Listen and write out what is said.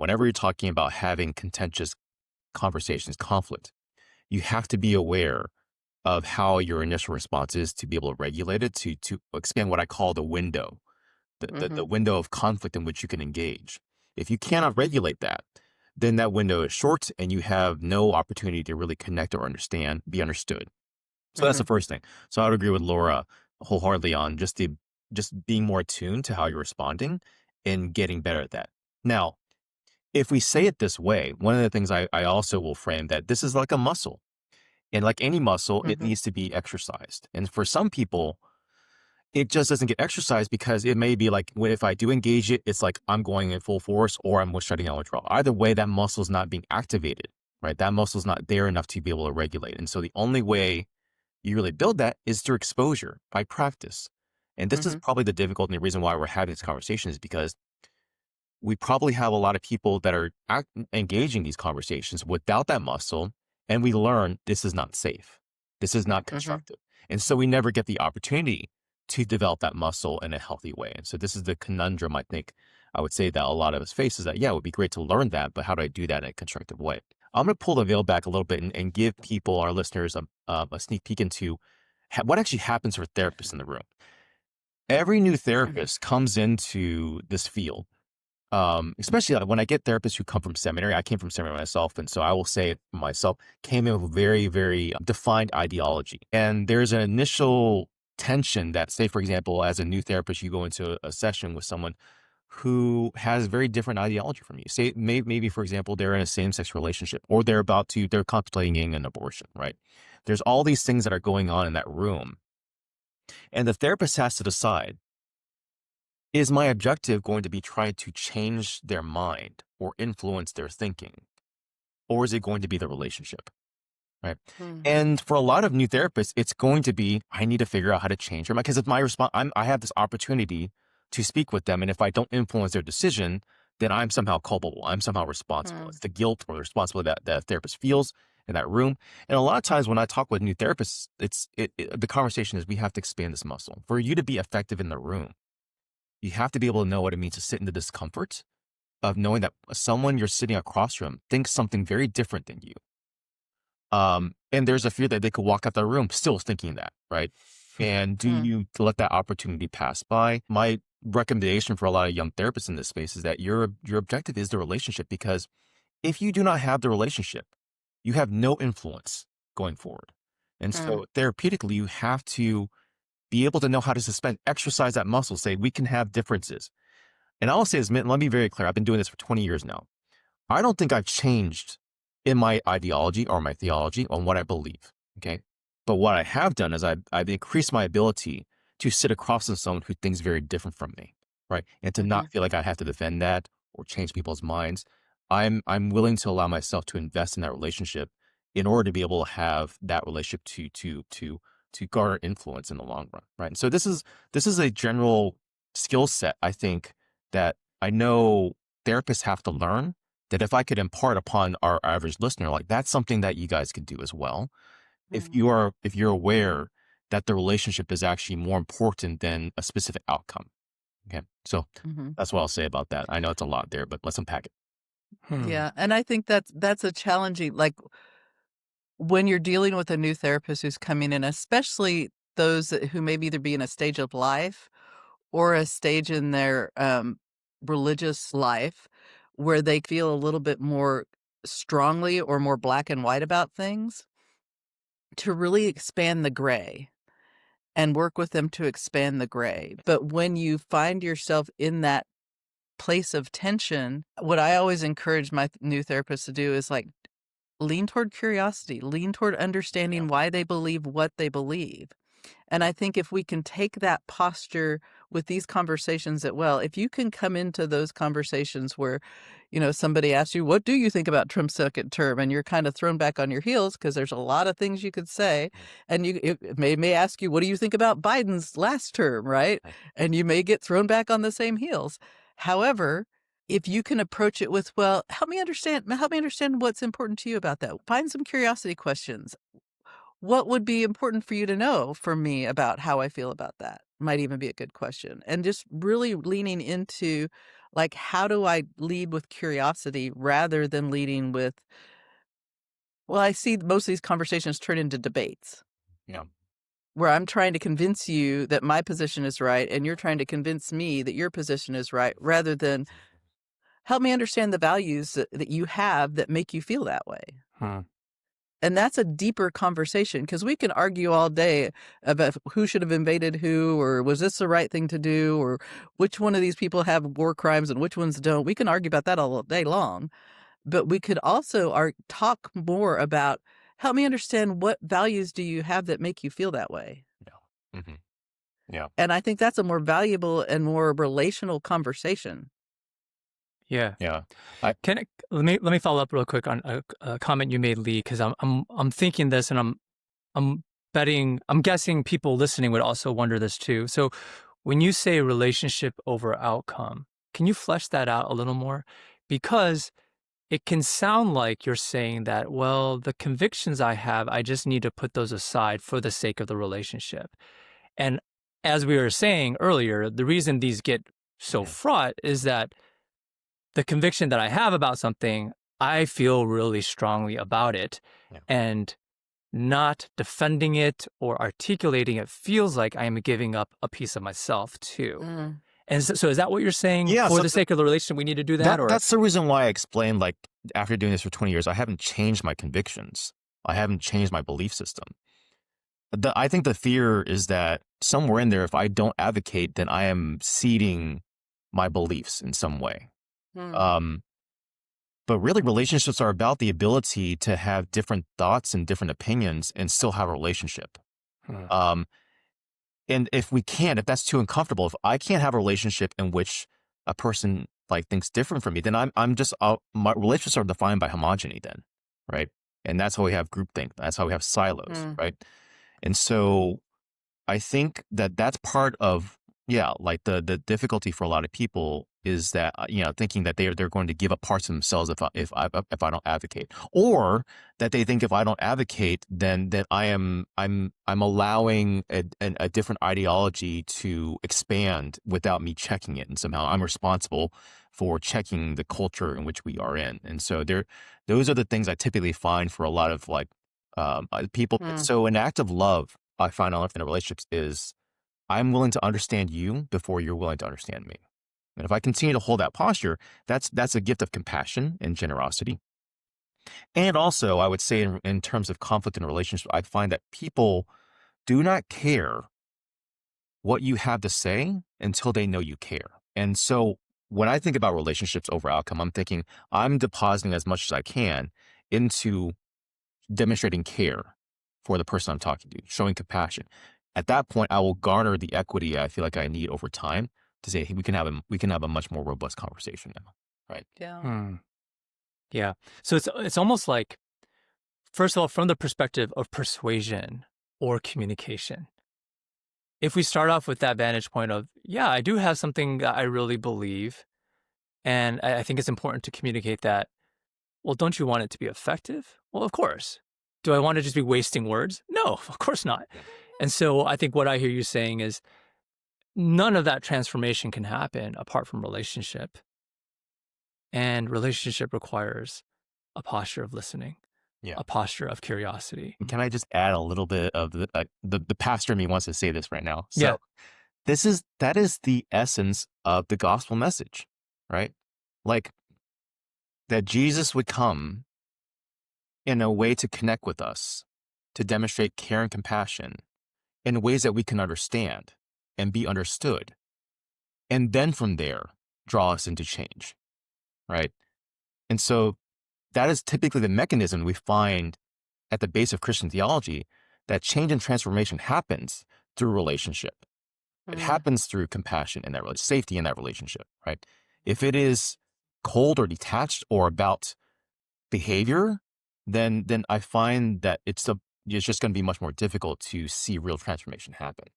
whenever you're talking about having contentious conversations, conflict, you have to be aware of how your initial response is to be able to regulate it, to expand what I call the window, the Mhm. window of conflict in which you can engage. If you cannot regulate that, then that window is short and you have no opportunity to really connect or understand, be understood. So that's the Mhm. first thing. So I would agree with Laura wholeheartedly on just being more attuned to how you're responding and getting better at that. Now, if we say it this way, one of the things I also will frame that this is like a muscle. And like any muscle, it Mhm. needs to be exercised. And for some people, it just doesn't get exercised because it may be like if I do engage it, it's like I'm going in full force or I'm shutting down withdrawal. Either way, that muscle is not being activated, right? That muscle is not there enough to be able to regulate. And so the only way you really build that is through exposure by practice. And this is Mhm. probably the difficulty and the reason why we're having this conversation is because we probably have a lot of people that are engaging these conversations without that muscle. And we learn this is not safe. This is not Mhm. constructive. And so we never get the opportunity to develop that muscle in a healthy way. And so this is the conundrum I think I would say that a lot of us face is that, yeah, it would be great to learn that, but how do I do that in a constructive way? I'm going to pull the veil back a little bit and give people, our listeners, a sneak peek into what actually happens for therapists in the room. Every new therapist comes into this field, especially like when I get therapists who come from seminary. I came from seminary myself, and so I will say it for myself, came in with very, very defined ideology. And there's an initial tension that, say, for example, as a new therapist, you go into a session with someone who has very different ideology from you. Say, maybe, for example, they're in a same-sex relationship, or they're contemplating getting an abortion, right? There's all these things that are going on in that room, and the therapist has to decide, is my objective going to be trying to change their mind or influence their thinking? Or is it going to be the relationship? Right. Mhm. And for a lot of new therapists, it's going to be, I need to figure out how to change their mind. Because if my response, I have this opportunity to speak with them. And if I don't influence their decision, then I'm somehow culpable. I'm somehow responsible. Mhm. It's the guilt or the responsibility that a therapist feels in that room. And a lot of times when I talk with new therapists, the conversation is we have to expand this muscle. For you to be effective in the room, you have to be able to know what it means to sit in the discomfort of knowing that someone you're sitting across from thinks something very different than you. And there's a fear that they could walk out the room still thinking that, right? And do Mhm. you let that opportunity pass by? My recommendation for a lot of young therapists in this space is that your objective is the relationship, because if you do not have the relationship, you have no influence going forward. And Mhm. so therapeutically, you have to be able to know how to exercise that muscle, say we can have differences. And I'll say this, man, let me be very clear. I've been doing this for 20 years now. I don't think I've changed in my ideology or my theology on what I believe. Okay. But what I have done is I've increased my ability to sit across from someone who thinks very different from me. Right. And to not Mhm. feel like I have to defend that or change people's minds. I'm willing to allow myself to invest in that relationship in order to be able to have that relationship to garner influence in the long run. Right. And so this is a general skill set, I think, that I know therapists have to learn, that if I could impart upon our average listener, like that's something that you guys could do as well. Mhm. If you're aware that the relationship is actually more important than a specific outcome. Okay. So Mhm. that's what I'll say about that. I know it's a lot there, but let's unpack it. Hmm. Yeah, and I think that's a challenging, like, when you're dealing with a new therapist who's coming in, especially those who maybe either be in a stage of life or a stage in their, religious life where they feel a little bit more strongly or more black and white about things, to really expand the gray and work with them to expand the gray. But when you find yourself in that place of tension, what I always encourage my new therapists to do is, like, lean toward curiosity, lean toward Yeah. understanding why they believe what they believe. And I think if we can take that posture with these conversations that, well, if you can come into those conversations where, somebody asks you, "What do you think about Trump's second term?" And you're kind of thrown back on your heels because there's a lot of things you could say. Right. And it may ask you, "What do you think about Biden's last term?" Right? Right. And you may get thrown back on the same heels. However, if you can approach it with, "Well, help me understand what's important to you about that. Find some curiosity questions. What would be important for you to know from me about how I feel about that?" might even be a good question. And just really leaning into, like, how do I lead with curiosity rather than leading with, well, I see most of these conversations turn into debates Yeah. where I'm trying to convince you that my position is right and you're trying to convince me that your position is right, rather than help me understand the values that you have that make you feel that way. Hmm. And that's a deeper conversation because we can argue all day about who should have invaded who, or was this the right thing to do, or which one of these people have war crimes and which ones don't. We can argue about that all day long. But we could also talk more about, help me understand, what values do you have that make you feel that way? Yeah. Hmm. Yeah. And I think that's a more valuable and more relational conversation. Yeah. Yeah. Let me follow up real quick on a comment you made, Lee, because I'm thinking this, and I'm guessing people listening would also wonder this too. So when you say relationship over outcome, can you flesh that out a little more? Because it can sound like you're saying that, well, the convictions I have, I just need to put those aside for the sake of the relationship. And as we were saying earlier, the reason these get so fraught is that the conviction that I have about something, I feel really strongly about it. Yeah. And not defending it or articulating it feels like I am giving up a piece of myself too. Mm. And so is that what you're saying? Yeah, For so the sake of the relationship, we need to do that? Or that's the reason why I explained, like, after doing this for 20 years, I haven't changed my convictions. I haven't changed my belief system. I think the fear is that somewhere in there, if I don't advocate, then I am ceding my beliefs in some way. Mm. But really, relationships are about the ability to have different thoughts and different opinions and still have a relationship. Hmm. And if that's too uncomfortable, if I can't have a relationship in which a person like thinks different from me, then I'm just my relationships are defined by homogeny then, right? And that's how we have groupthink. That's how we have silos, Mm. right? And so I think that that's part of, like the difficulty for a lot of people is that, thinking that they're going to give up parts of themselves if I don't advocate, or that they think if I don't advocate, then I'm allowing a different ideology to expand without me checking it, and somehow I'm responsible for checking the culture in which we are in. And so those are the things I typically find for a lot of people. Mm. So an act of love I find in relationships is, I'm willing to understand you before you're willing to understand me. And if I continue to hold that posture, that's a gift of compassion and generosity. And also, I would say in terms of conflict in a relationship, I find that people do not care what you have to say until they know you care. And so when I think about relationships over outcome, I'm thinking I'm depositing as much as I can into demonstrating care for the person I'm talking to, showing compassion. At that point, I will garner the equity I feel like I need over time to say, hey, we can have a much more robust conversation now, right? Yeah. Hmm. Yeah. So it's almost like, first of all, from the perspective of persuasion or communication, if we start off with that vantage point of, yeah, I do have something that I really believe, and I think it's important to communicate that. Well, don't you want it to be effective? Well, of course. Do I want to just be wasting words? No, of course not. And so I think what I hear you saying is none of that transformation can happen apart from relationship. And relationship requires a posture of listening, Yeah. a posture of curiosity. And can I just add a little bit of the pastor in me wants to say this right now. So Yeah. that is the essence of the gospel message, right? Like that Jesus would come in a way to connect with us, to demonstrate care and compassion in ways that we can understand and be understood. And then from there, draw us into change, right? And so that is typically the mechanism we find at the base of Christian theology, that change and transformation happens through relationship. It Mm. happens through compassion and safety in that relationship, right? If it is cold or detached or about behavior, then I find that it's just going to be much more difficult to see real transformation happen.